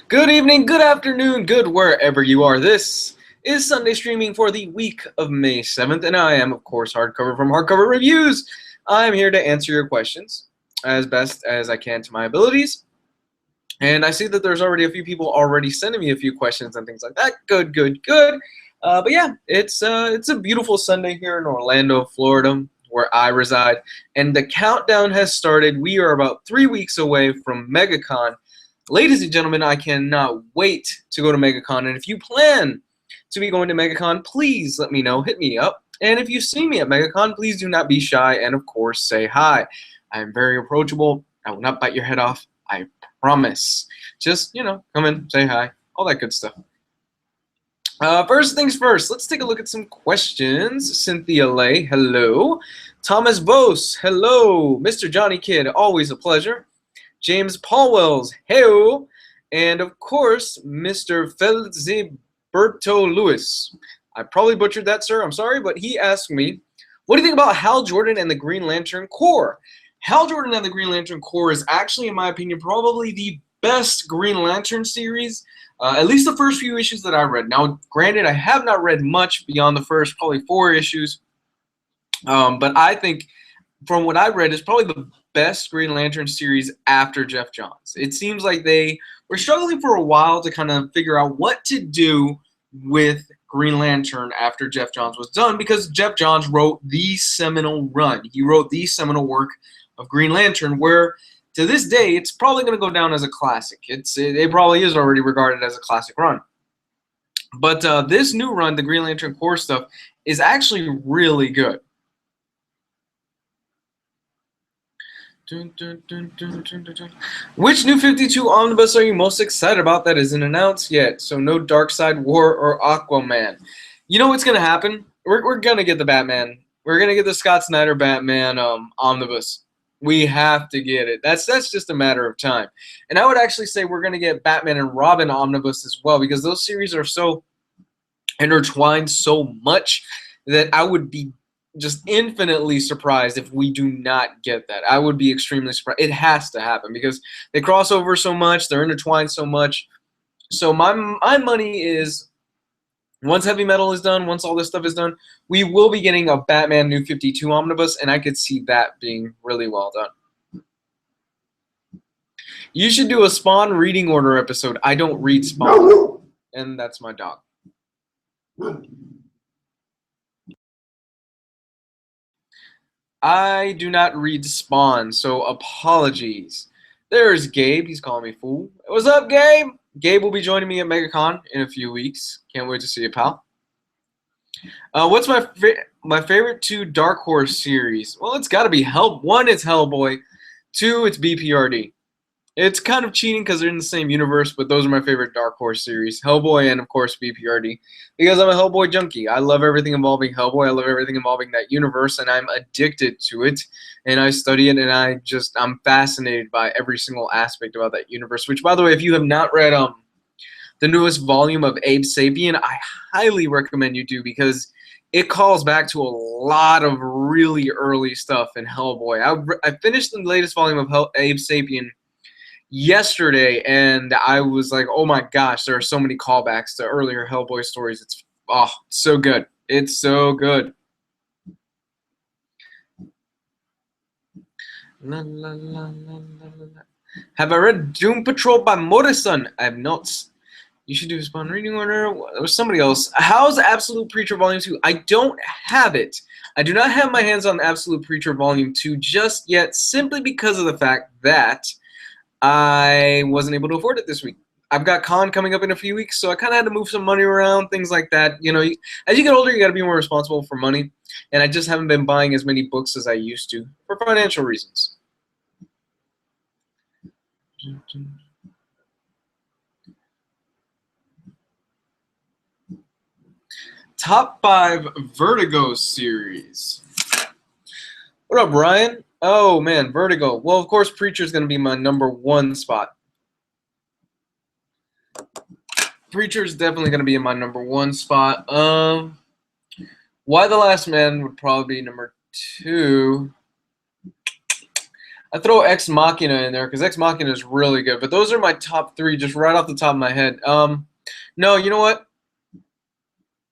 Good evening, good afternoon, good wherever you are. This is Sunday streaming for the week of May 7th, and I am, of course, Hardcover from Hardcover Reviews. I'm here to answer your questions as best as I can to my abilities. And I see that there's already a few people already sending me a few questions and things like that. Good, good, good. But yeah, it's a beautiful Sunday here in Orlando, Florida, where I reside. And the countdown has started. We are about 3 weeks away from MegaCon. Ladies and gentlemen, I cannot wait to go to MegaCon. And if you plan to be going to MegaCon, please let me know. Hit me up. And if you see me at MegaCon, please do not be shy. And of course, say hi. I am very approachable. I will not bite your head off. I promise. Just, come in, say hi, all that good stuff. First things first, let's take a look at some questions. Cynthia Lay, hello. Thomas Bose, hello. Mr. Johnny Kidd, always a pleasure. James Paulwells, heyo. And of course, Mr. Felziberto Lewis. I probably butchered that, sir. I'm sorry, but he asked me, what do you think about Hal Jordan and the Green Lantern Corps? Hal Jordan and the Green Lantern Corps is actually, in my opinion, probably the best Green Lantern series, at least the first few issues that I read. Now, granted, I have not read much beyond the first probably 4 issues, but I think from what I read, it's probably the best Green Lantern series after Jeff Johns. It seems like they were struggling for a while to kind of figure out what to do with Green Lantern after Jeff Johns was done, because Jeff Johns wrote the seminal run. He wrote the seminal work of Green Lantern, where to this day it's probably going to go down as a classic. It probably is already regarded as a classic run. But this new run, the Green Lantern Corps stuff, is actually really good. Which New 52 Omnibus are you most excited about that isn't announced yet? So no Darkseid War or Aquaman. You know what's going to happen? We're going to get the Batman. We're going to get the Scott Snyder Batman Omnibus. We have to get it. That's just a matter of time. And I would actually say we're going to get Batman and Robin Omnibus as well, because those series are so intertwined so much that I would be just infinitely surprised if we do not get that. I would be extremely surprised. It has to happen because they cross over so much. They're intertwined so much. So my money is, once Heavy Metal is done, once all this stuff is done, we will be getting a Batman New 52 Omnibus, and I could see that being really well done. You should do a Spawn reading order episode. I don't read Spawn, and that's my dog. I do not read Spawn, so apologies. There's Gabe. He's calling me fool. What's up, Gabe? Gabe will be joining me at MegaCon in a few weeks. Can't wait to see you, pal. What's my favorite 2 Dark Horse series? Well, it's got to be One, it's Hellboy. 2, it's BPRD. It's kind of cheating because they're in the same universe, but those are my favorite Dark Horse series. Hellboy and, of course, BPRD. Because I'm a Hellboy junkie. I love everything involving Hellboy. I love everything involving that universe, and I'm addicted to it. And I study it, and I'm fascinated by every single aspect about that universe. Which, by the way, if you have not read the newest volume of Abe Sapien, I highly recommend you do, because it calls back to a lot of really early stuff in Hellboy. I finished the latest volume of Abe Sapien yesterday, and I was like, oh my gosh, there are so many callbacks to earlier Hellboy stories. It's so good. It's so good. La, la, la, la, la, la. Have I read Doom Patrol by Morrison? I have not. You should do a Spawn reading order. There was somebody else. How's Absolute Preacher Volume 2? I don't have it. I do not have my hands on Absolute Preacher Volume 2 just yet, simply because of the fact that I wasn't able to afford it this week. I've got con coming up in a few weeks, so I kind of had to move some money around, things like that. You know, as you get older, you got to be more responsible for money, and I just haven't been buying as many books as I used to for financial reasons. Top 5 Vertigo series. What up, Ryan? Oh, man, Vertigo. Well, of course, Preacher's going to be my #1 spot. Preacher's definitely going to be in my #1 spot. Why the Last Man would probably be #2. I throw Ex Machina in there because Ex Machina is really good. But those are my top 3 just right off the top of my head. No, you know what?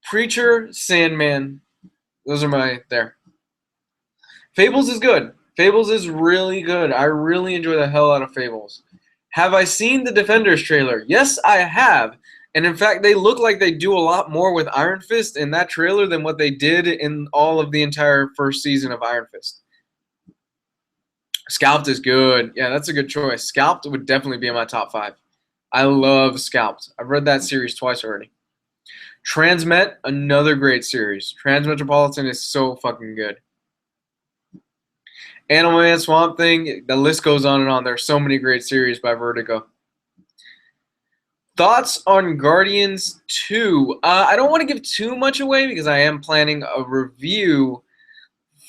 Preacher, Sandman. Those are my there. Fables is good. Fables is really good. I really enjoy the hell out of Fables. Have I seen the Defenders trailer? Yes, I have. And in fact, they look like they do a lot more with Iron Fist in that trailer than what they did in all of the entire first season of Iron Fist. Scalped is good. Yeah, that's a good choice. Scalped would definitely be in my top 5. I love Scalped. I've read that series twice already. Transmet, another great series. Transmetropolitan is so fucking good. Animal Man, Swamp Thing, the list goes on and on. There's so many great series by Vertigo. Thoughts on Guardians 2? I don't want to give too much away because I am planning a review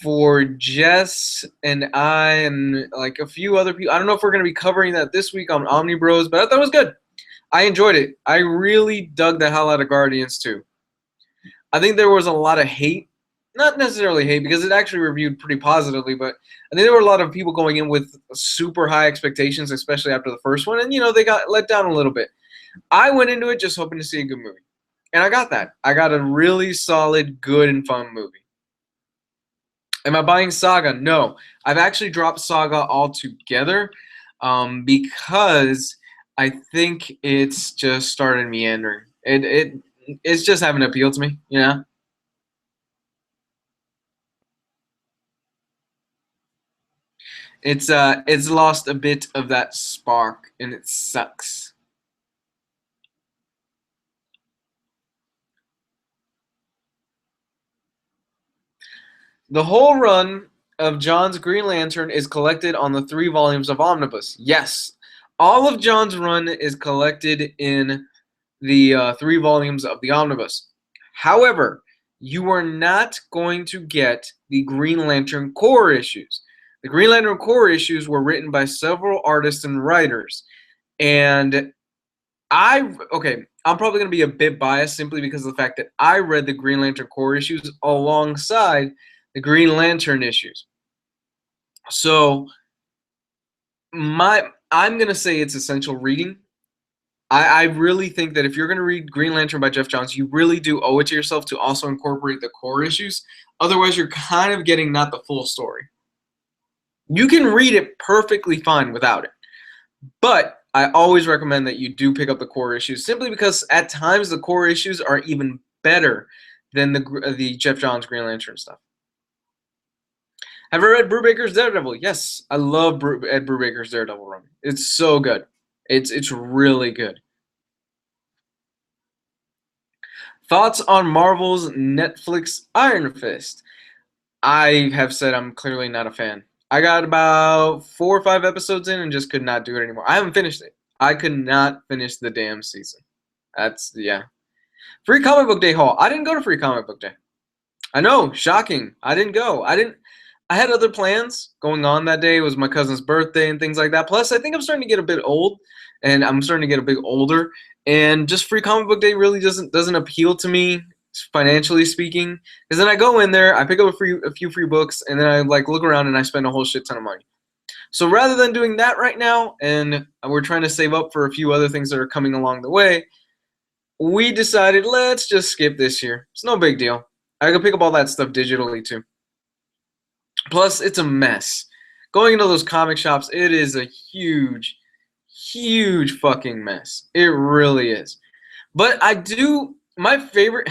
for Jess and I and like a few other people. I don't know if we're going to be covering that this week on Omnibus, but I thought it was good. I enjoyed it. I really dug the hell out of Guardians 2. I think there was a lot of hate. Not necessarily hate because it actually reviewed pretty positively, but I think there were a lot of people going in with super high expectations, especially after the first one, and they got let down a little bit. I went into it just hoping to see a good movie, and I got that. I got a really solid, good, and fun movie. Am I buying Saga? No. I've actually dropped Saga altogether because I think it's just started meandering. It's just haven't appealed to me, It's lost a bit of that spark, and it sucks. The whole run of John's Green Lantern is collected on the 3 volumes of Omnibus. Yes, all of John's run is collected in the 3 volumes of the Omnibus. However, you are not going to get the Green Lantern core issues. The Green Lantern core issues were written by several artists and writers. And I'm probably going to be a bit biased simply because of the fact that I read the Green Lantern core issues alongside the Green Lantern issues. So I'm going to say it's essential reading. I really think that if you're going to read Green Lantern by Jeff Johns, you really do owe it to yourself to also incorporate the core issues. Otherwise, you're kind of getting not the full story. You can read it perfectly fine without it. But I always recommend that you do pick up the core issues simply because at times the core issues are even better than the Jeff Johns Green Lantern stuff. Have I read Brubaker's Daredevil? Yes, I love Ed Brubaker's Daredevil run. It's so good. It's really good. Thoughts on Marvel's Netflix Iron Fist? I have said I'm clearly not a fan. I got about 4 or 5 episodes in and just could not do it anymore. I haven't finished it. I could not finish the damn season. Yeah. Free Comic Book Day haul. I didn't go to Free Comic Book Day. I know, shocking. I didn't go. I had other plans going on that day. It was my cousin's birthday and things like that. Plus, I think I'm starting to get a bit old, and I'm starting to get a bit older. And just Free Comic Book Day really doesn't appeal to me, financially speaking. Because then I go in there, I pick up a few free books, and then I look around and I spend a whole shit ton of money. So rather than doing that right now, and we're trying to save up for a few other things that are coming along the way, we decided let's just skip this year. It's no big deal. I can pick up all that stuff digitally too. Plus, it's a mess. Going into those comic shops, it is a huge, huge fucking mess. It really is. But my favorite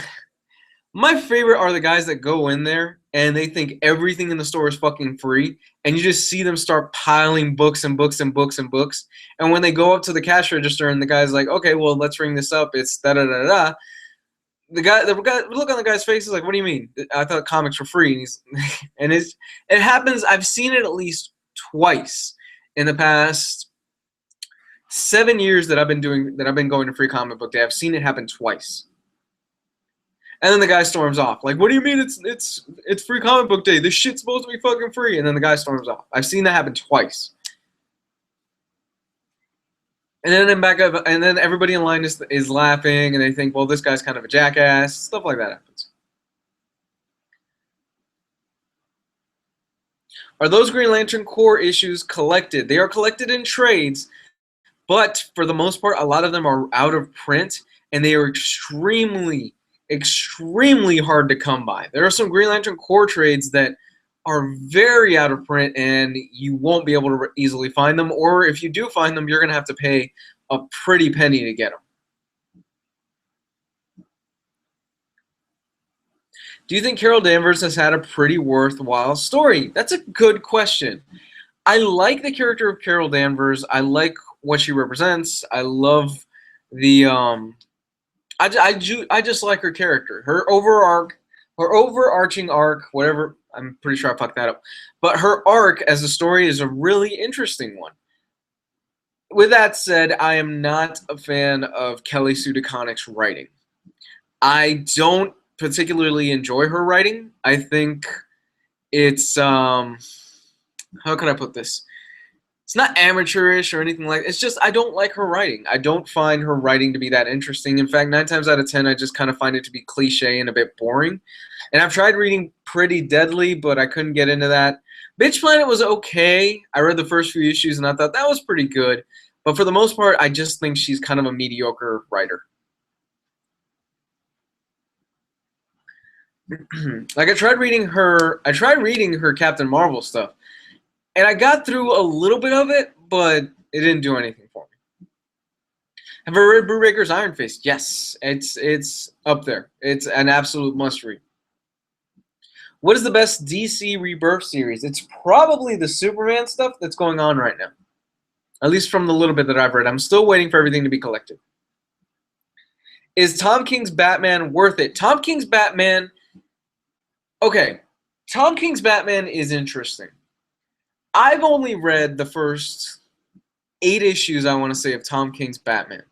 are the guys that go in there and they think everything in the store is fucking free, and you just see them start piling books and books and books and books. And when they go up to the cash register and the guy's like, okay, well, let's ring this up. It's da-da-da-da. The look on the guy's face is like, what do you mean? I thought comics were free. And it happens. I've seen it at least twice in the past 7 years that I've been going to Free Comic Book Day. I've seen it happen twice. And then the guy storms off. Like, what do you mean it's Free Comic Book Day? This shit's supposed to be fucking free. And then the guy storms off. I've seen that happen twice. And then everybody in line is laughing, and they think, well, this guy's kind of a jackass. Stuff like that happens. Are those Green Lantern Corps issues collected? They are collected in trades, but for the most part, a lot of them are out of print, and they are extremely, extremely hard to come by. There are some Green Lantern Corps trades that are very out of print, and you won't be able to easily find them, or if you do find them, you're going to have to pay a pretty penny to get them. Do you think Carol Danvers has had a pretty worthwhile story? That's a good question. I like the character of Carol Danvers. I like what she represents. I love the I just like her character. Her overarching arc, whatever. I'm pretty sure I fucked that up. But her arc as a story is a really interesting one. With that said, I am not a fan of Kelly Sue DeConnick's writing. I don't particularly enjoy her writing. I think it's how can I put this? It's not amateurish or anything like. It's just I don't like her writing. I don't find her writing to be that interesting. In fact, 9 times out of 10, I just kind of find it to be cliche and a bit boring. And I've tried reading Pretty Deadly, but I couldn't get into that. Bitch Planet was okay. I read the first few issues and I thought that was pretty good. But for the most part, I just think she's kind of a mediocre writer. Like I tried reading her Captain Marvel stuff, and I got through a little bit of it, but it didn't do anything for me. Have I read Brubaker's Iron Fist? Yes, it's up there. It's an absolute must read. What is the best DC Rebirth series? It's probably the Superman stuff that's going on right now. At least from the little bit that I've read. I'm still waiting for everything to be collected. Is Tom King's Batman worth it? Tom King's Batman... Okay, Tom King's Batman is interesting. I've only read the first 8 issues, I want to say, of Tom King's Batman.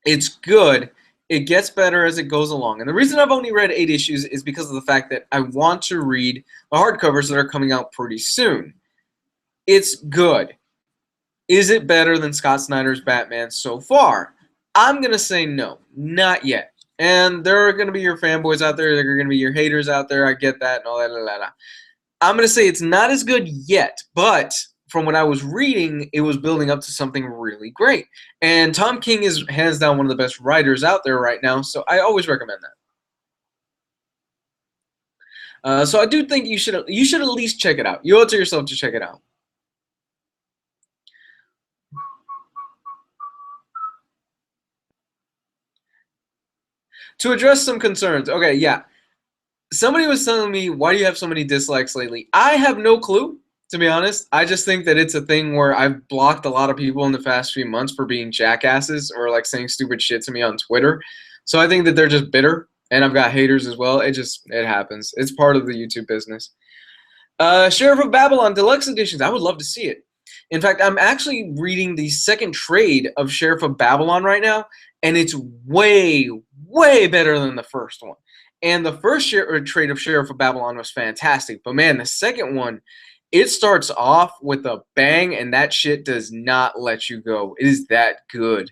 It's good. It gets better as it goes along. And the reason I've only read 8 issues is because of the fact that I want to read the hardcovers that are coming out pretty soon. It's good. Is it better than Scott Snyder's Batman so far? I'm going to say no, not yet. And there are going to be your fanboys out there. There are going to be your haters out there. I get that and all that. I'm going to say it's not as good yet, but from what I was reading, it was building up to something really great. And Tom King is hands down one of the best writers out there right now, so I always recommend that. So I do think you should at least check it out. You owe it to yourself to check it out. To address some concerns. Okay, yeah. Somebody was telling me, why do you have so many dislikes lately? I have no clue, to be honest. I just think that it's a thing where I've blocked a lot of people in the past few months for being jackasses or like saying stupid shit to me on Twitter. So I think that they're just bitter, and I've got haters as well. It happens. It's part of the YouTube business. Sheriff of Babylon Deluxe Editions. I would love to see it. In fact, I'm actually reading the second trade of Sheriff of Babylon right now, and it's way, way better than the first one. And the first trade of Sheriff of Babylon was fantastic. But man, the second one, it starts off with a bang, and that shit does not let you go. It is that good.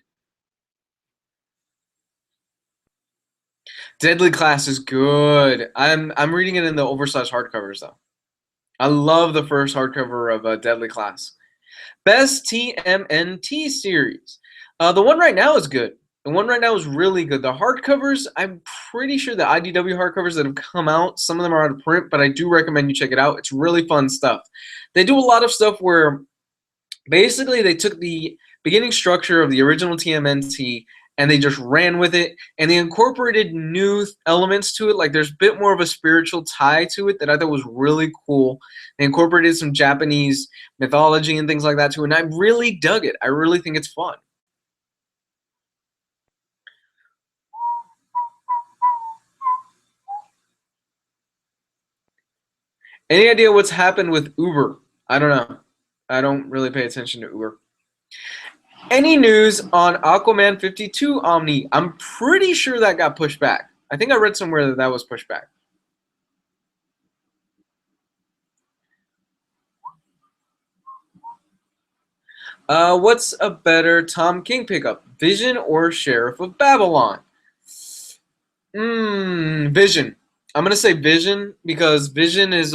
Deadly Class is good. I'm reading it in the oversized hardcovers though. I love the first hardcover of Deadly Class. Best TMNT series. The one right now is good. The one right now is really good. The hardcovers, I'm pretty sure the IDW hardcovers that have come out, some of them are out of print, but I do recommend you check it out. It's really fun stuff. They do a lot of stuff where basically they took the beginning structure of the original TMNT and they just ran with it, and they incorporated new elements to it. Like there's a bit more of a spiritual tie to it that I thought was really cool. They incorporated some Japanese mythology and things like that too, and I really dug it. I really think it's fun. Any idea what's happened with Uber? I don't know. I don't really pay attention to Uber. Any news on Aquaman 52 Omni? I'm pretty sure that got pushed back. I think I read somewhere that that was pushed back. What's a better Tom King pickup? Vision or Sheriff of Babylon? Vision. I'm gonna say Vision because Vision is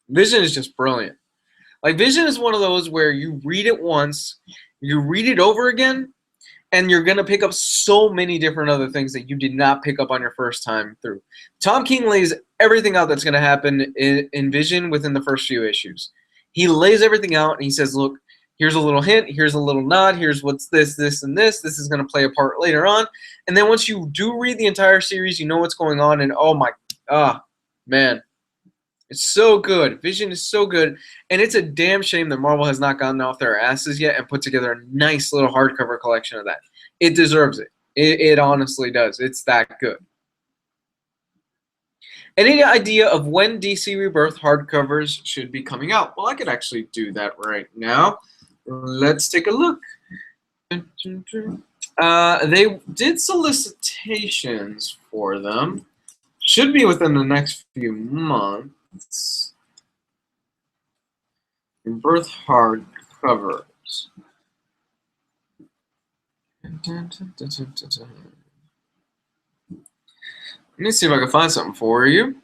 Vision is just brilliant. Like, Vision is one of those where you read it once, you read it over again, and you're going to pick up so many different other things that you did not pick up on your first time through. Tom King lays everything out that's going to happen in Vision within the first few issues. He lays everything out, and he says, look, here's a little hint, here's a little nod, here's what's this, this, and this. This is going to play a part later on. And then once you do read the entire series, you know what's going on, and oh my, man. It's so good. Vision is so good. And it's a damn shame that Marvel has not gotten off their asses yet and put together a nice little hardcover collection of that. It deserves it. It honestly does. It's that good. Any idea of when DC Rebirth hardcovers should be coming out? Well, I could actually do that right now. Let's take a look. They did solicitations for them. Should be within the next few months. Rebirth hardcovers. Let me see if I can find something for you.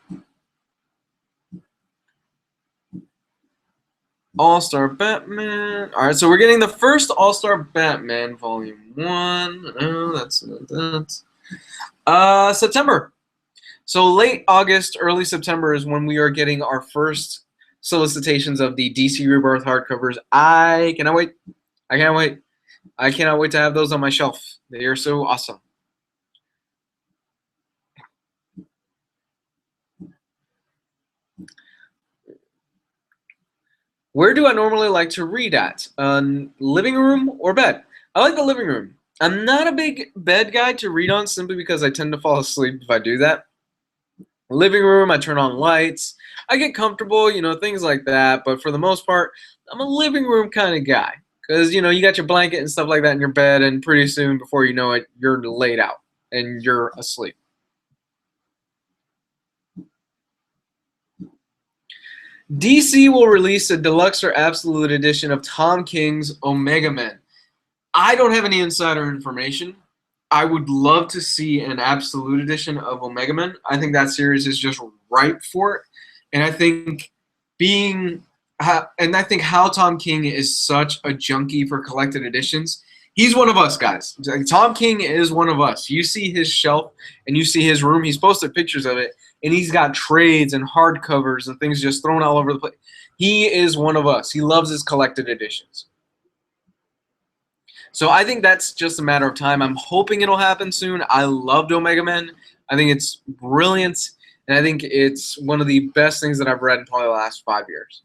All-Star Batman. All right, so we're getting the first All-Star Batman, Volume 1. Oh, that's September. So late August, early September is when we are getting our first solicitations of the DC Rebirth hardcovers. I cannot wait. I can't wait. I cannot wait to have those on my shelf. They are so awesome. Where do I normally like to read at? Living room or bed? I like the living room. I'm not a big bed guy to read on simply because I tend to fall asleep if I do that. Living room, I turn on lights. I get comfortable, you know, things like that. But for the most part, I'm a living room kind of guy. Because, you know, you got your blanket and stuff like that in your bed, and pretty soon, before you know it, you're laid out and you're asleep. DC will release a deluxe or absolute edition of Tom King's Omega Men. I don't have any insider information. I would love to see an absolute edition of Omega Men. I think that series is just ripe for it. And I think how Tom King is such a junkie for collected editions. He's one of us, guys. Tom King is one of us. You see his shelf and you see his room. He's posted pictures of it, and he's got trades and hardcovers and things just thrown all over the place. He is one of us. He loves his collected editions. So I think that's just a matter of time. I'm hoping it'll happen soon. I loved Omega Men. I think it's brilliant, and I think it's one of the best things that I've read in probably the last 5 years.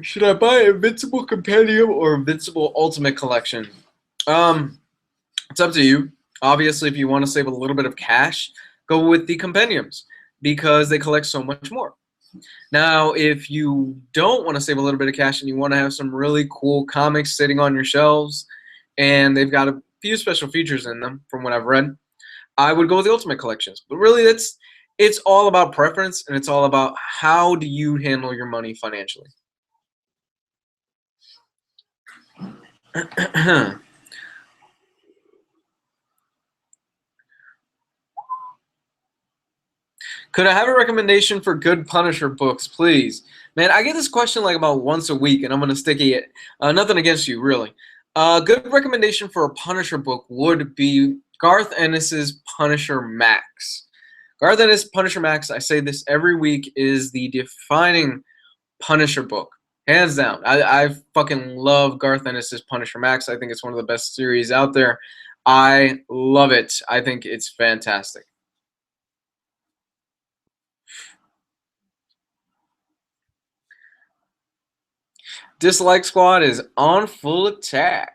Should I buy Invincible Compendium or Invincible Ultimate Collection? It's up to you. Obviously, if you want to save a little bit of cash, go with the compendiums because they collect so much more. Now, if you don't want to save a little bit of cash and you want to have some really cool comics sitting on your shelves and they've got a few special features in them from what I've read, I would go with the Ultimate Collections. But really, it's all about preference, and it's all about how do you handle your money financially. Could I have a recommendation for good Punisher books, please? Man, I get this question like about once a week, and I'm going to stick it. Nothing against you, really. Good recommendation for a Punisher book would be Garth Ennis's Punisher Max. Garth Ennis' Punisher Max, I say this every week, is the defining Punisher book. Hands down. I fucking love Garth Ennis' Punisher Max. I think it's one of the best series out there. I love it. I think it's fantastic. Dislike Squad is on full attack.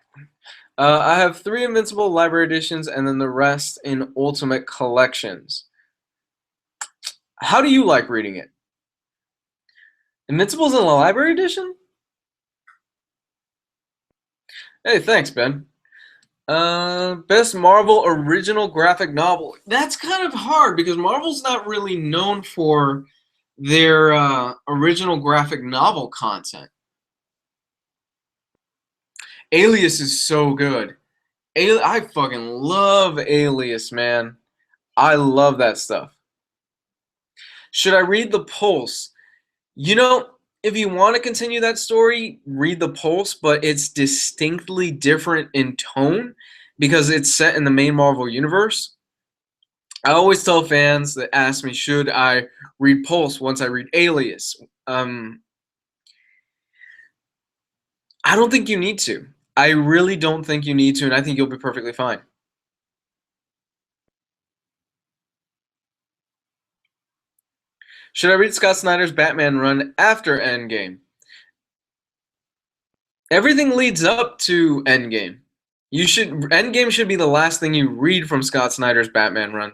I have 3 Invincible Library Editions and then the rest in Ultimate Collections. How do you like reading it? Invincible's in the Library Edition? Hey, thanks, Ben. Best Marvel original graphic novel. That's kind of hard because Marvel's not really known for their original graphic novel content. Alias is so good. I fucking love Alias, man. I love that stuff. Should I read The Pulse? You know, if you want to continue that story, read The Pulse, but it's distinctly different in tone because it's set in the main Marvel universe. I always tell fans that ask me, should I read Pulse once I read Alias? I don't think you need to. I really don't think you need to, and I think you'll be perfectly fine. Should I read Scott Snyder's Batman run after Endgame? Everything leads up to Endgame. Endgame should be the last thing you read from Scott Snyder's Batman run.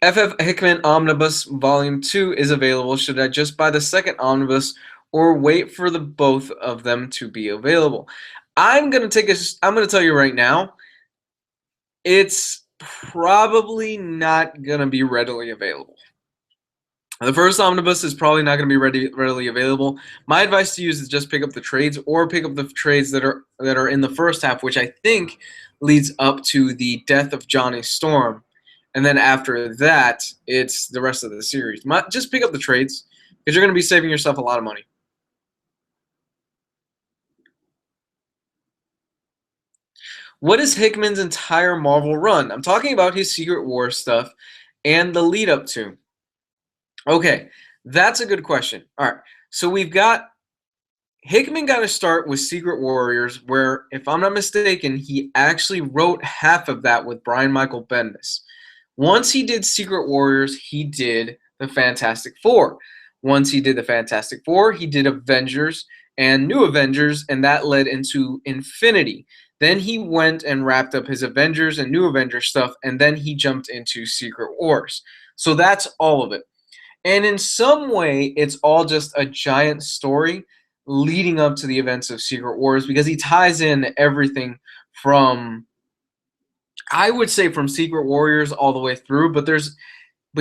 FF Hickman Omnibus Volume 2 is available. Should I just buy the second omnibus or wait for the both of them to be available? I'm gonna tell you right now, it's probably not gonna be readily available. The first omnibus is probably not going to be readily available. My advice to you is just pick up the trades or pick up the trades that are in the first half, which I think leads up to the death of Johnny Storm. And then after that, it's the rest of the series. Just pick up the trades because you're going to be saving yourself a lot of money. What is Hickman's entire Marvel run? I'm talking about his Secret Wars stuff and the lead up to. Okay, that's a good question. All right, so we've got Hickman got to start with Secret Warriors, where, if I'm not mistaken, he actually wrote half of that with Brian Michael Bendis. Once he did Secret Warriors, he did the Fantastic Four. Once he did the Fantastic Four, he did Avengers and New Avengers, and that led into Infinity. Then he went and wrapped up his Avengers and New Avengers stuff, and then he jumped into Secret Wars. So that's all of it. And in some way, it's all just a giant story leading up to the events of Secret Wars because he ties in everything from, I would say, from Secret Warriors all the way through. But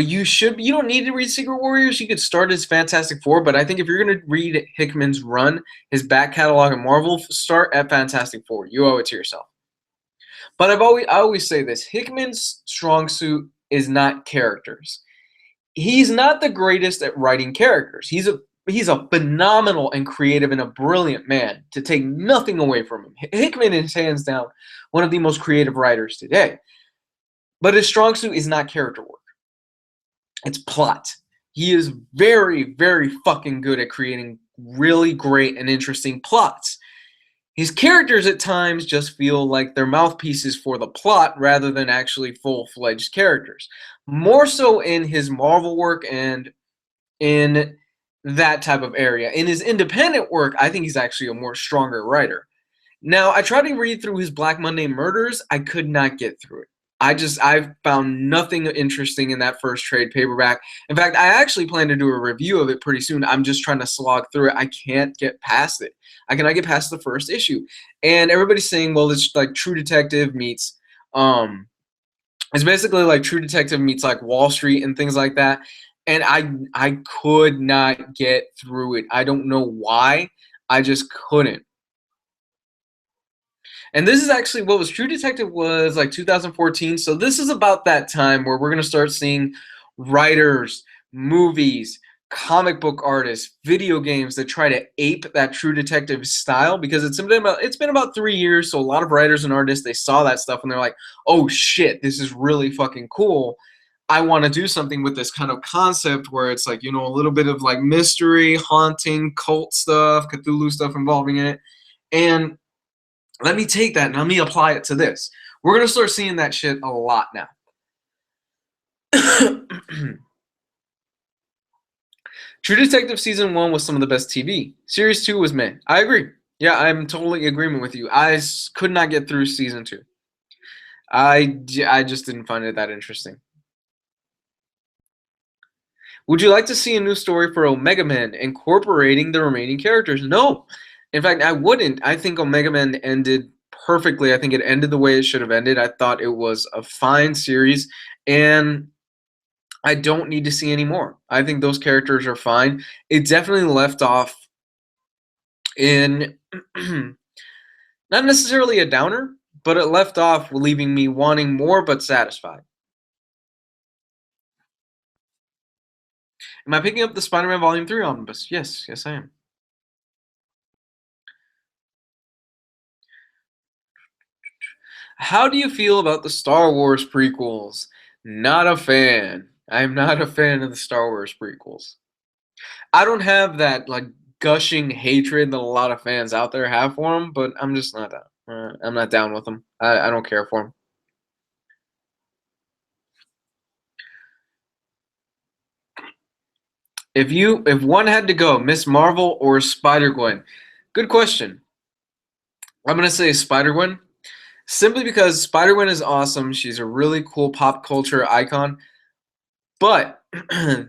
you don't need to read Secret Warriors. You could start as Fantastic Four, but I think if you're going to read Hickman's run, his back catalog in Marvel, start at Fantastic Four. You owe it to yourself. But I always say this: Hickman's strong suit is not characters. He's not the greatest at writing characters. He's a phenomenal and creative and a brilliant man, to take nothing away from him. Hickman is hands down one of the most creative writers today. But his strong suit is not character work. It's plot. He is very, very fucking good at creating really great and interesting plots. His characters at times just feel like they're mouthpieces for the plot rather than actually full-fledged characters. More so in his Marvel work and in that type of area. In his independent work, I think he's actually a more stronger writer. Now, I tried to read through his Black Monday Murders. I could not get through it. I found nothing interesting in that first trade paperback. In fact, I actually plan to do a review of it pretty soon. I'm just trying to slog through it. I can't get past it. I cannot get past the first issue. And everybody's saying, well, it's like True Detective meets, it's basically like True Detective meets like Wall Street and things like that. And I could not get through it. I don't know why. I just couldn't. And this is actually what was True Detective was like 2014. So this is about that time where we're going to start seeing writers, movies, comic book artists, video games that try to ape that True Detective style, because it's been about 3 years. So a lot of writers and artists, they saw that stuff and they're like, oh shit, this is really fucking cool. I want to do something with this kind of concept where it's like, a little bit of like mystery, haunting, cult stuff, Cthulhu stuff involving it. And let me take that and let me apply it to this. We're going to start seeing that shit a lot now. True Detective Season 1 was some of the best TV. Series 2 was meh. I agree. Yeah, I'm totally in agreement with you. I could not get through Season 2. I just didn't find it that interesting. Would you like to see a new story for Omega Man incorporating the remaining characters? No. In fact, I wouldn't. I think Omega Man ended perfectly. I think it ended the way it should have ended. I thought it was a fine series, and I don't need to see any more. I think those characters are fine. It definitely left off in not necessarily a downer, but it left off leaving me wanting more but satisfied. Am I picking up the Spider-Man Volume 3 Omnibus? Yes, yes I am. How do you feel about the Star Wars prequels? Not a fan. I'm not a fan of the Star Wars prequels. I don't have that like gushing hatred that a lot of fans out there have for them, but I'm just not down. I'm not down with them. I don't care for them. If one had to go, Miss Marvel or Spider-Gwen? Good question. I'm gonna say Spider-Gwen, simply because Spider-Gwen is awesome. She's a really cool pop culture icon. But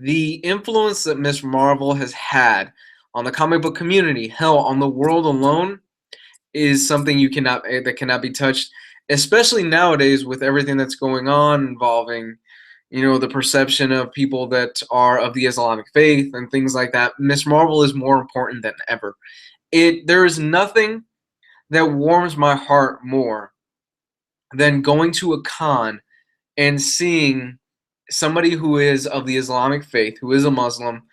the influence that Miss Marvel has had on the comic book community, hell, on the world alone, is something that cannot be touched. Especially nowadays with everything that's going on involving, the perception of people that are of the Islamic faith and things like that. Miss Marvel is more important than ever. There is nothing that warms my heart more than going to a con and seeing somebody who is of the Islamic faith, who is a Muslim,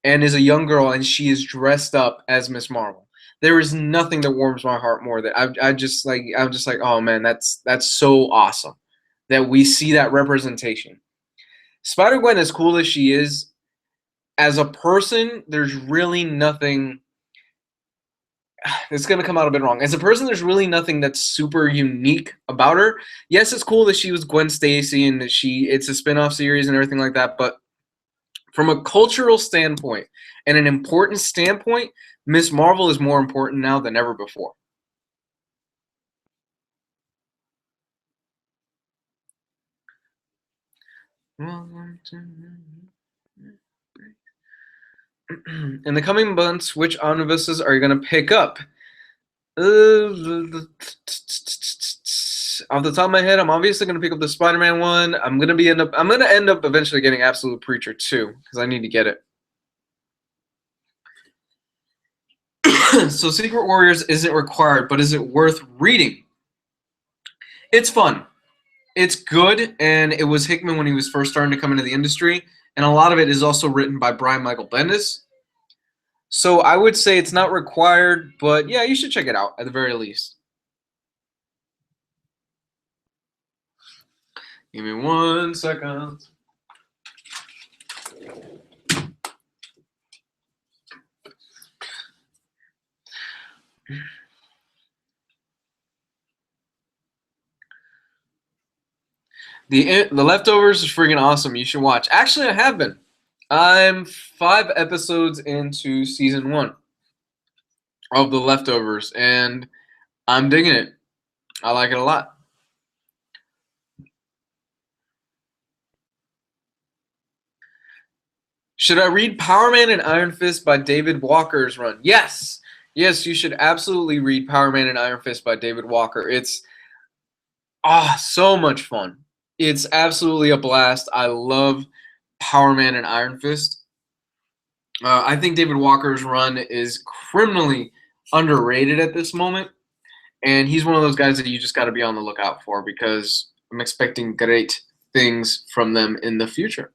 and is a young girl, and she is dressed up as Miss Marvel. There is nothing that warms my heart more. That I'm just like, oh man, that's so awesome that we see that representation. Spider-Gwen, as cool as she is, as a person, there's really nothing. It's gonna come out a bit wrong. As a person, there's really nothing that's super unique about her. Yes, it's cool that she was Gwen Stacy and that it's a spin-off series and everything like that, but from a cultural standpoint and an important standpoint, Miss Marvel is more important now than ever before. In the coming months, which omnibuses are you going to pick up? Off the top of my head, I'm obviously going to pick up the Spider-Man one. I'm going to end up eventually getting Absolute Preacher 2 because I need to get it. So Secret Warriors isn't required, but is it worth reading? It's fun. It's good, and it was Hickman when he was first starting to come into the industry, and a lot of it is also written by Brian Michael Bendis. So I would say it's not required, but yeah, you should check it out at the very least. Give me 1 second. The Leftovers is freaking awesome. You should watch. Actually, I have been. I'm 5 episodes into season 1 of The Leftovers, and I'm digging it. I like it a lot. Should I read Power Man and Iron Fist by David Walker's run? Yes. Yes, you should absolutely read Power Man and Iron Fist by David Walker. It's so much fun. It's absolutely a blast. I love Power Man and Iron Fist. I think David Walker's run is criminally underrated at this moment, and he's one of those guys that you just got to be on the lookout for because I'm expecting great things from them in the future.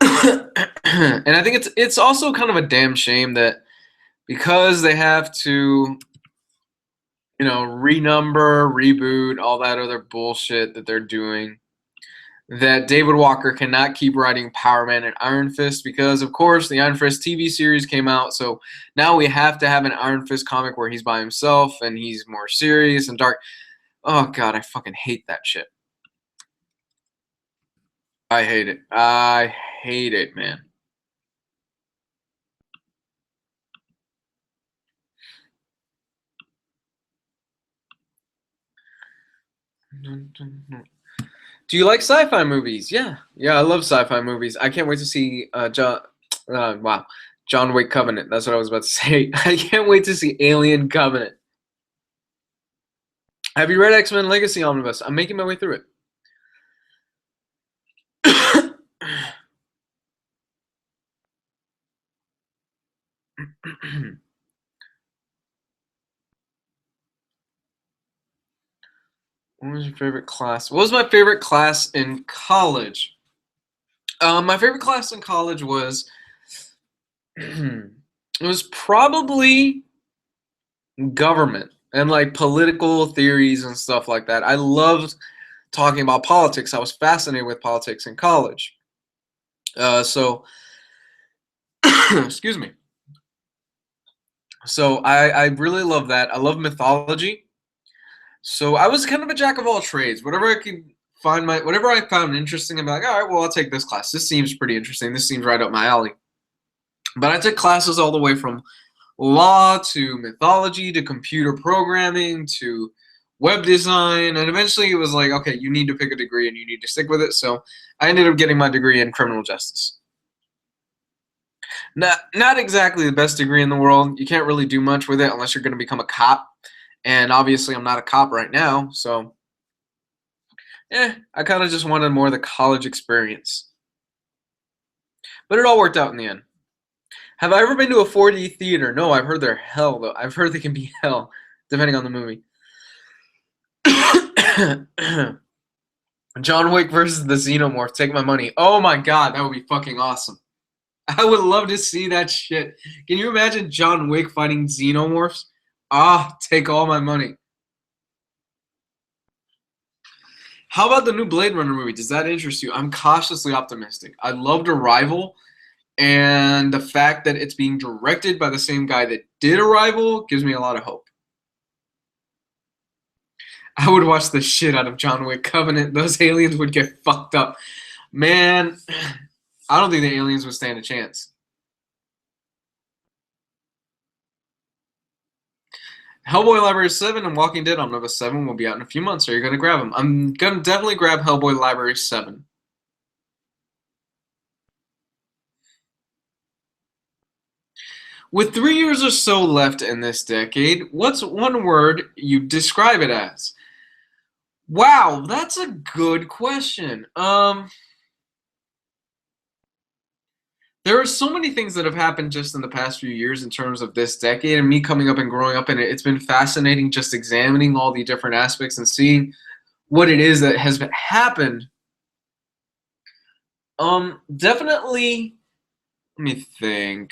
And I think it's also kind of a damn shame that because they have to, renumber, reboot, all that other bullshit that they're doing, that David Walker cannot keep writing Power Man and Iron Fist because, of course, the Iron Fist TV series came out, so now we have to have an Iron Fist comic where he's by himself and he's more serious and dark. Oh, God, I fucking hate that shit. I hate it. I hate it, man. Do you like sci-fi movies? Yeah, I love sci-fi movies. I can't wait to see John Wick Covenant. That's what I was about to say. I can't wait to see Alien Covenant. Have you read X-Men Legacy Omnibus? I'm making my way through it. What was your favorite class? What was my favorite class in college? My favorite class in college was it was probably government and like political theories and stuff like that. I loved talking about politics. I was fascinated with politics in college. So excuse me. So I really love that. I love mythology. So I was kind of a jack of all trades. Whatever I found interesting, I'm like, all right, well, I'll take this class. This seems pretty interesting. This seems right up my alley. But I took classes all the way from law to mythology to computer programming to web design, and eventually it was like, okay, you need to pick a degree and you need to stick with it. So I ended up getting my degree in criminal justice. Not exactly the best degree in the world. You can't really do much with it unless you're going to become a cop. And obviously, I'm not a cop right now, so I kind of just wanted more of the college experience. But it all worked out in the end. Have I ever been to a 4D theater? No, I've heard they're hell, though. I've heard they can be hell, depending on the movie. John Wick versus the Xenomorph. Take my money. Oh my god, that would be fucking awesome. I would love to see that shit. Can you imagine John Wick fighting Xenomorphs? Take all my money. How about the new Blade Runner movie? Does that interest you? I'm cautiously optimistic. I loved Arrival, and the fact that it's being directed by the same guy that did Arrival gives me a lot of hope. I would watch the shit out of John Wick Covenant. Those aliens would get fucked up. Man, I don't think the aliens would stand a chance. Hellboy Library 7 and Walking Dead Omnibus 7 will be out in a few months. Are you going to grab them? I'm going to definitely grab Hellboy Library 7. With 3 years or so left in this decade, what's one word you describe it as? Wow, that's a good question. There are so many things that have happened just in the past few years in terms of this decade and me coming up and growing up in it. It's been fascinating just examining all the different aspects and seeing what it is that has happened. Definitely, let me think.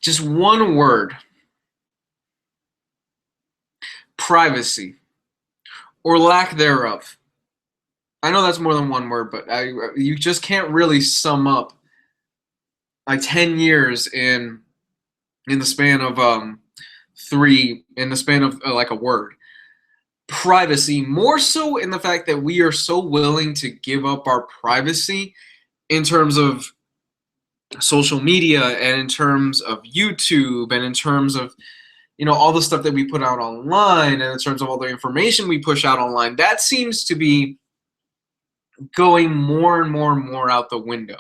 Just one word. Privacy. Or lack thereof. I know that's more than one word, but you just can't really sum up like 10 years in the span of like a word. Privacy, more so in the fact that we are so willing to give up our privacy in terms of social media and in terms of YouTube and in terms of all the stuff that we put out online and in terms of all the information we push out online. That seems to be going more and more and more out the window.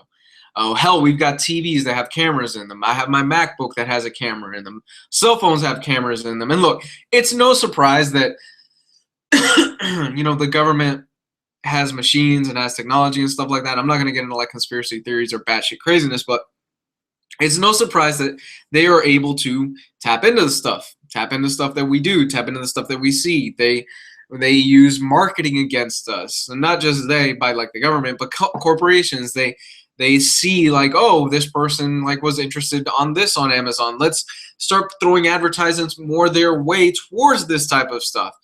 Oh, hell, we've got TVs that have cameras in them. I have my MacBook that has a camera in them. Cell phones have cameras in them. And look, it's no surprise that, the government has machines and has technology and stuff like that. I'm not going to get into like conspiracy theories or batshit craziness, but it's no surprise that they are able to tap into the stuff that we do, tap into the stuff that we see. They use marketing against us, and not just they, by like the government, but corporations. They see like, oh, this person like was interested on this on Amazon. Let's start throwing advertisements more their way towards this type of stuff.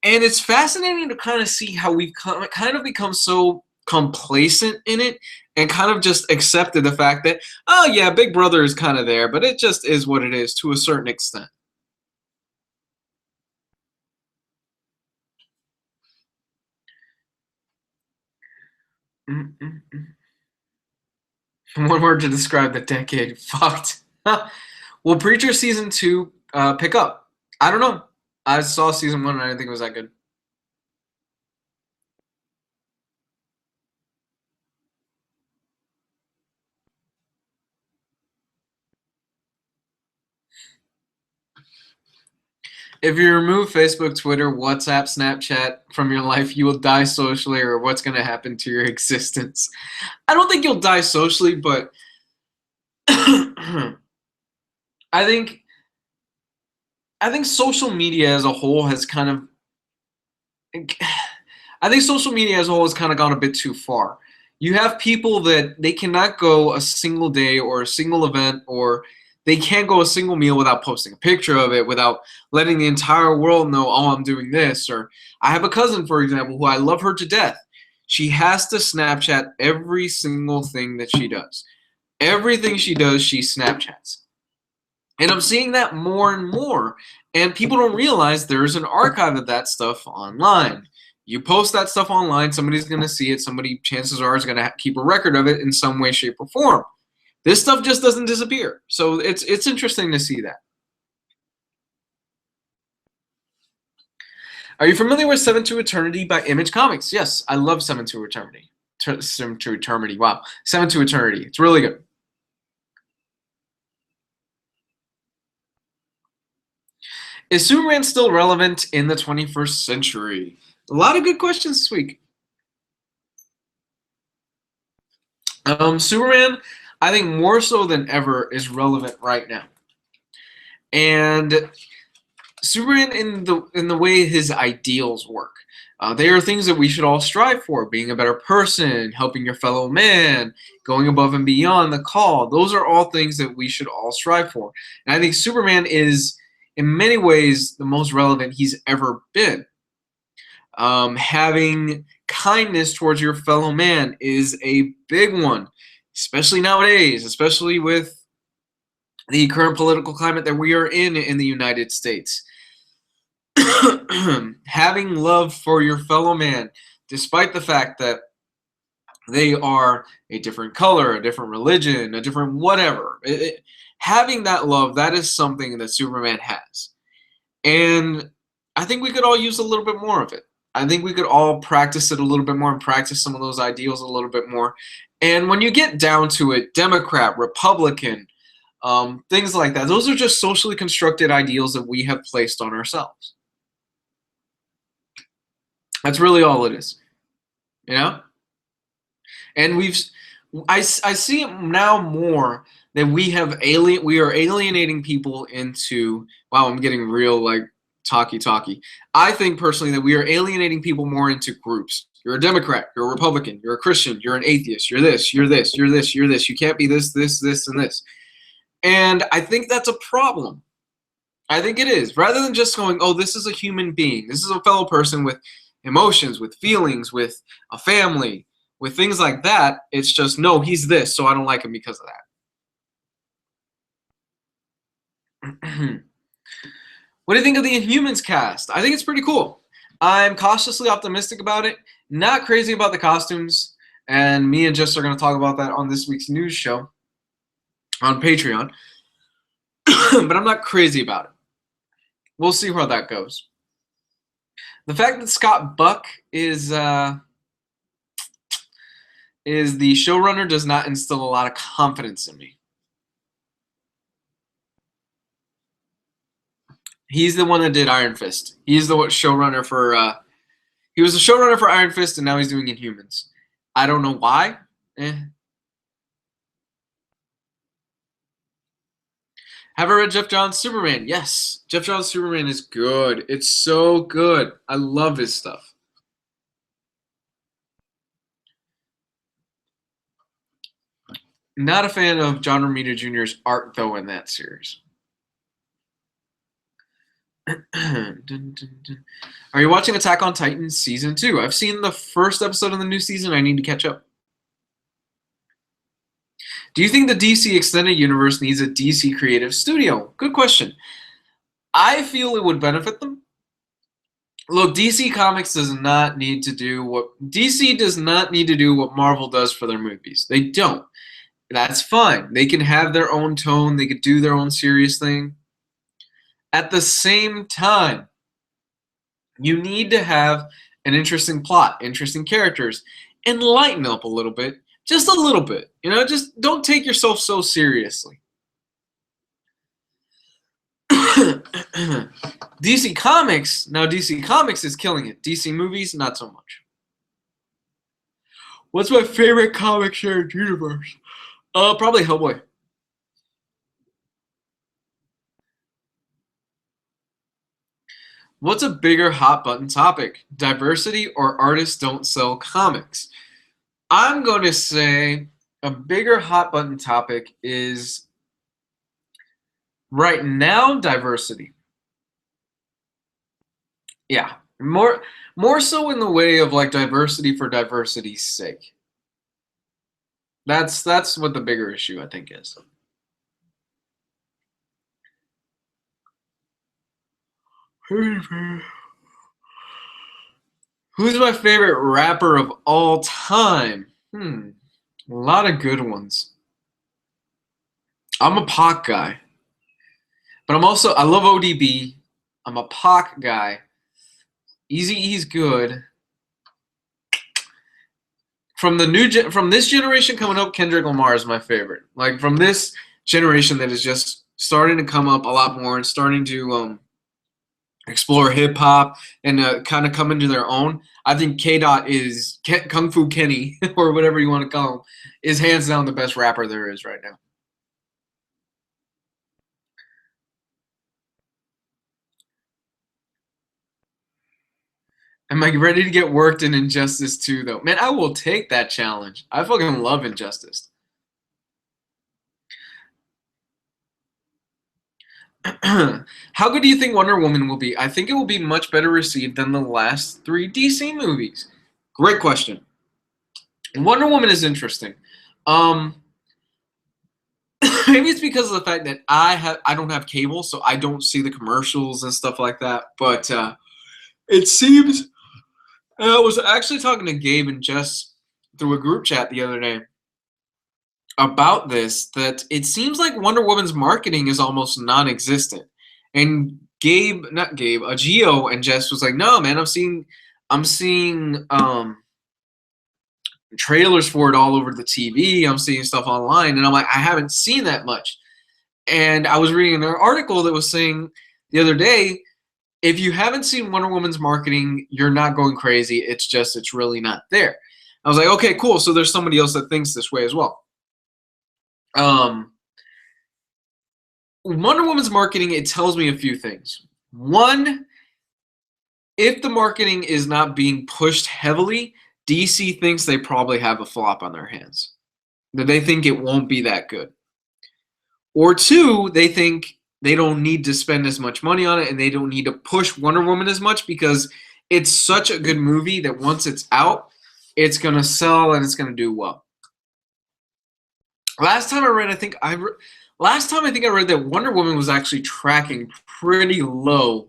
And it's fascinating to kind of see how we've kind of become so complacent in it and kind of just accepted the fact that, oh yeah, Big Brother is kind of there, but it just is what it is to a certain extent. One word to describe the decade. Fucked. Will Preacher season 2 pick up? I don't know. I saw season 1 and I didn't think it was that good. If you remove Facebook, Twitter, WhatsApp, Snapchat from your life, you will die socially, or what's going to happen to your existence? I don't think you'll die socially, but I think I think social media as a whole has kind of I think social media as a whole has kind of gone a bit too far. You have people that they cannot go a single day or a single event, or they can't go a single meal without posting a picture of it, without letting the entire world know, oh, I'm doing this. Or I have a cousin, for example, who I love her to death. She has to Snapchat every single thing that she does. Everything she does, she Snapchats. And I'm seeing that more and more. And people don't realize there's an archive of that stuff online. You post that stuff online, somebody's going to see it. Somebody, chances are, is going to keep a record of it in some way, shape, or form. This stuff just doesn't disappear. So it's interesting to see that. Are you familiar with Seven to Eternity by Image Comics? Yes, I love Seven to Eternity. Seven to Eternity. Wow. Seven to Eternity. It's really good. Is Superman still relevant in the 21st century? A lot of good questions this week. Superman, I think more so than ever, is relevant right now. And Superman, in the way his ideals work, they are things that we should all strive for: being a better person, helping your fellow man, going above and beyond the call. Those are all things that we should all strive for. And I think Superman is, in many ways, the most relevant he's ever been. Having kindness towards your fellow man is a big one, especially nowadays, especially with the current political climate that we are in the United States. Having love for your fellow man, despite the fact that they are a different color, a different religion, a different whatever. Having that love, that is something that Superman has. And I think we could all use a little bit more of it. I think we could all practice it a little bit more and practice some of those ideals a little bit more. And when you get down to it, Democrat, Republican, things like that, those are just socially constructed ideals that we have placed on ourselves. That's really all it is, you know? And I see it now more that we are alienating people into, wow, I'm getting real like talky. I think personally that we are alienating people more into groups. You're a Democrat, you're a Republican, you're a Christian, you're an atheist, you're this, you're this, you're this, you're this. You can't be this, and this. And I think that's a problem. I think it is. Rather than just going, oh, this is a human being. This is a fellow person with emotions, with feelings, with a family, with things like that. It's just, no, he's this, so I don't like him because of that. What do you think of the Inhumans cast? I think it's pretty cool. I'm cautiously optimistic about it. Not crazy about the costumes. And me and Jess are going to talk about that on this week's news show on Patreon. But I'm not crazy about it. We'll see how that goes. The fact that Scott Buck is the showrunner does not instill a lot of confidence in me. He's the one that did Iron Fist. He's the showrunner for. He was the showrunner for Iron Fist, and now he's doing Inhumans. I don't know why. Have I read Jeff Johns' Superman? Yes. Jeff Johns' Superman is good. It's so good. I love his stuff. Not a fan of John Romita Jr.'s art, though, in that series. Are you watching Attack on Titan Season 2? I've seen the first episode of the new season. I need to catch up. Do you think the DC Extended Universe needs a DC creative studio? Good question. I feel it would benefit them. Look, DC Comics does not need to do what Marvel does for their movies. They don't. That's fine. They can have their own tone. They could do their own serious thing. At the same time, you need to have an interesting plot, interesting characters, and lighten up a little bit. Just a little bit. You know, just don't take yourself so seriously. DC Comics is killing it. DC movies, not so much. What's my favorite comic shared universe? Probably Hellboy. What's a bigger hot button topic? Diversity or artists don't sell comics? I'm going to say a bigger hot button topic is right now diversity. Yeah, more so in the way of like diversity for diversity's sake. That's what the bigger issue I think is. Who's my favorite rapper of all time? A lot of good ones. I'm a Pac guy, but I love ODB. I'm a Pac guy. Eazy-E's good. From this generation coming up, Kendrick Lamar is my favorite. Like from this generation that is just starting to come up a lot more and starting to explore hip hop and kind of come into their own. I think K. Dot is Kung Fu Kenny or whatever you want to call him is hands down the best rapper there is right now. Am I ready to get worked in Injustice 2 though? Man, I will take that challenge. I fucking love Injustice. How good do you think Wonder Woman will be? I think it will be much better received than the last 3 DC movies. Great question. Wonder Woman is interesting. Maybe it's because of the fact that I don't have cable, so I don't see the commercials and stuff like that. But it seems I was actually talking to Gabe and Jess through a group chat the other day about this, that it seems like Wonder Woman's marketing is almost non-existent. And Geo and Jess was like, no, man, I'm seeing trailers for it all over the TV. I'm seeing stuff online, and I'm like, I haven't seen that much. And I was reading an article that was saying the other day, if you haven't seen Wonder Woman's marketing, you're not going crazy. It's really not there. I was like, okay, cool. So there's somebody else that thinks this way as well. Wonder Woman's marketing, it tells me a few things. One, if the marketing is not being pushed heavily, DC thinks they probably have a flop on their hands. That they think it won't be that good. Or two, they think they don't need to spend as much money on it and they don't need to push Wonder Woman as much because it's such a good movie that once it's out, it's going to sell and it's going to do well. Last time I read that Wonder Woman was actually tracking pretty low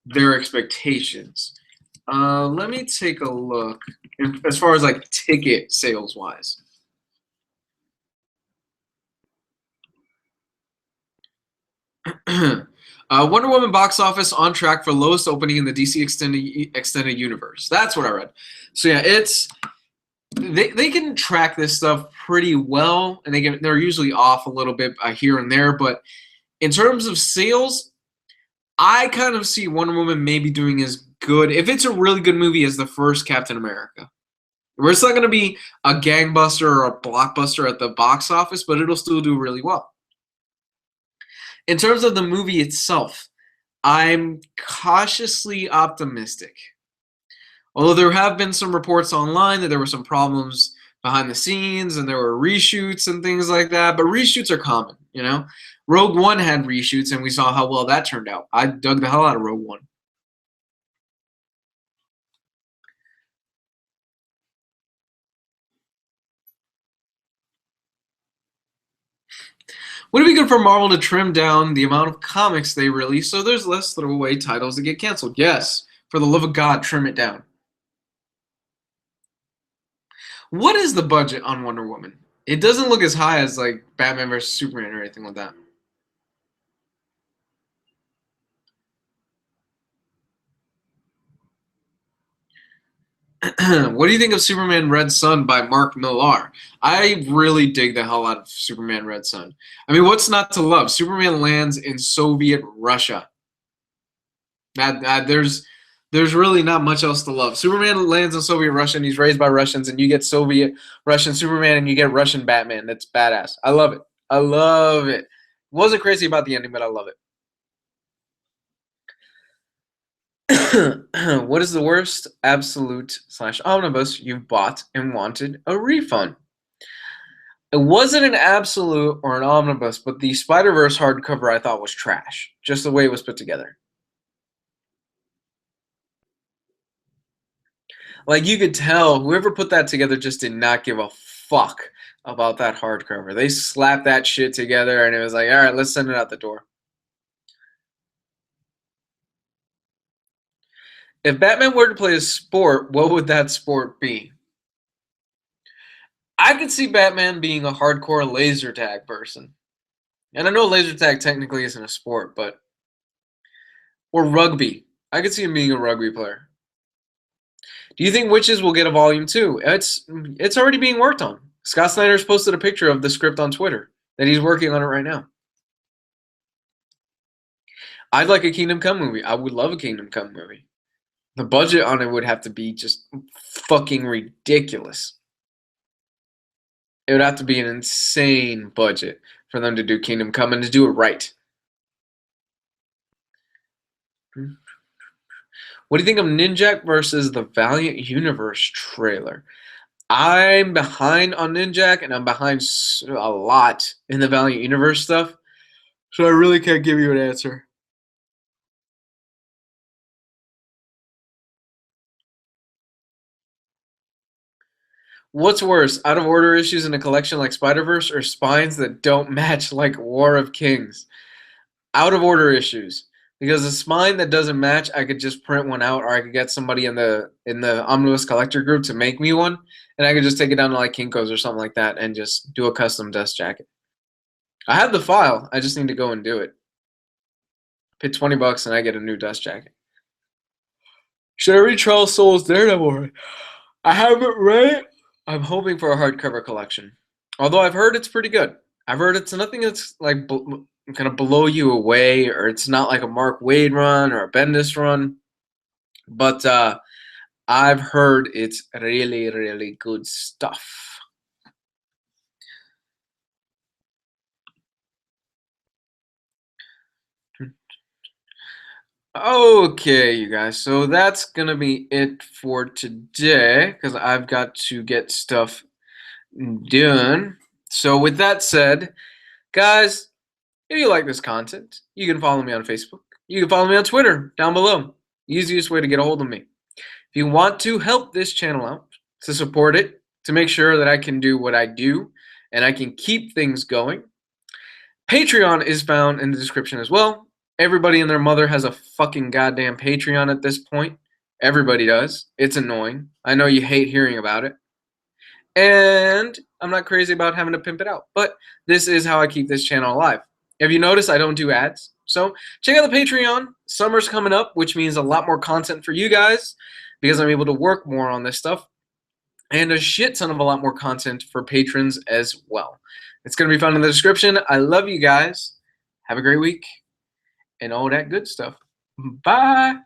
their expectations. Let me take a look as far as like ticket sales wise. Wonder Woman box office on track for lowest opening in the DC extended universe. That's what I read. So yeah, they can track this stuff pretty well, and they're usually off a little bit here and there. But in terms of sales, I kind of see Wonder Woman maybe doing as good, if it's a really good movie, as the first Captain America. Where it's not going to be a gangbuster or a blockbuster at the box office, but it'll still do really well. In terms of the movie itself, I'm cautiously optimistic. Although there have been some reports online that there were some problems behind the scenes and there were reshoots and things like that, but reshoots are common, you know? Rogue One had reshoots and we saw how well that turned out. I dug the hell out of Rogue One. Would it be good for Marvel to trim down the amount of comics they release so there's less throwaway titles that get canceled? Yes. For the love of God, trim it down. What is the budget on Wonder Woman? It doesn't look as high as like Batman vs. Superman or anything like that. What do you think of Superman Red Sun by Mark Millar? I really dig the hell out of Superman Red Sun. I mean, what's not to love? Superman lands in Soviet Russia. There's really not much else to love. Superman lands in Soviet Russia and he's raised by Russians, and you get Soviet Russian Superman and you get Russian Batman. That's badass. I love it. I love it. Wasn't crazy about the ending, but I love it. What is the worst absolute / omnibus you've bought and wanted a refund? It wasn't an absolute or an omnibus, but the Spider-Verse hardcover I thought was trash, just the way it was put together. Like, you could tell whoever put that together just did not give a fuck about that hardcover. They slapped that shit together and it was like, all right, let's send it out the door. If Batman were to play a sport, what would that sport be? I could see Batman being a hardcore laser tag person. And I know laser tag technically isn't a sport, but or rugby. I could see him being a rugby player. Do you think Witches will get a volume 2? It's already being worked on. Scott Snyder's posted a picture of the script on Twitter that he's working on it right now. I'd like a Kingdom Come movie. I would love a Kingdom Come movie. The budget on it would have to be just fucking ridiculous. It would have to be an insane budget for them to do Kingdom Come and to do it right. What do you think of Ninjak versus the Valiant Universe trailer? I'm behind on Ninjak, and I'm behind a lot in the Valiant Universe stuff, so I really can't give you an answer. What's worse, out of order issues in a collection like Spider-Verse or spines that don't match like War of Kings? Out of order issues. Because a spine that doesn't match, I could just print one out, or I could get somebody in the Omnibus collector group to make me one, and I could just take it down to like Kinko's or something like that and just do a custom dust jacket. I have the file, I just need to go and do it. Pay $20 and I get a new dust jacket. Should I read Charles Soule's Daredevil? I haven't read it. I'm hoping for a hardcover collection. Although I've heard it's pretty good. I've heard it's nothing that's like kind of blow you away, or it's not like a Mark Waid run or a Bendis run. But I've heard it's really, really good stuff. Okay, you guys, so that's gonna be it for today because I've got to get stuff done. So with that said, guys, if you like this content, you can follow me on Facebook. You can follow me on Twitter down below. Easiest way to get a hold of me. If you want to help this channel out, to support it, to make sure that I can do what I do and I can keep things going, Patreon is found in the description as well. Everybody and their mother has a fucking goddamn Patreon at this point. Everybody does. It's annoying. I know you hate hearing about it. And I'm not crazy about having to pimp it out, but this is how I keep this channel alive. If you notice, I don't do ads. So check out the Patreon. Summer's coming up, which means a lot more content for you guys because I'm able to work more on this stuff. And a shit ton of a lot more content for patrons as well. It's going to be found in the description. I love you guys. Have a great week and all that good stuff. Bye.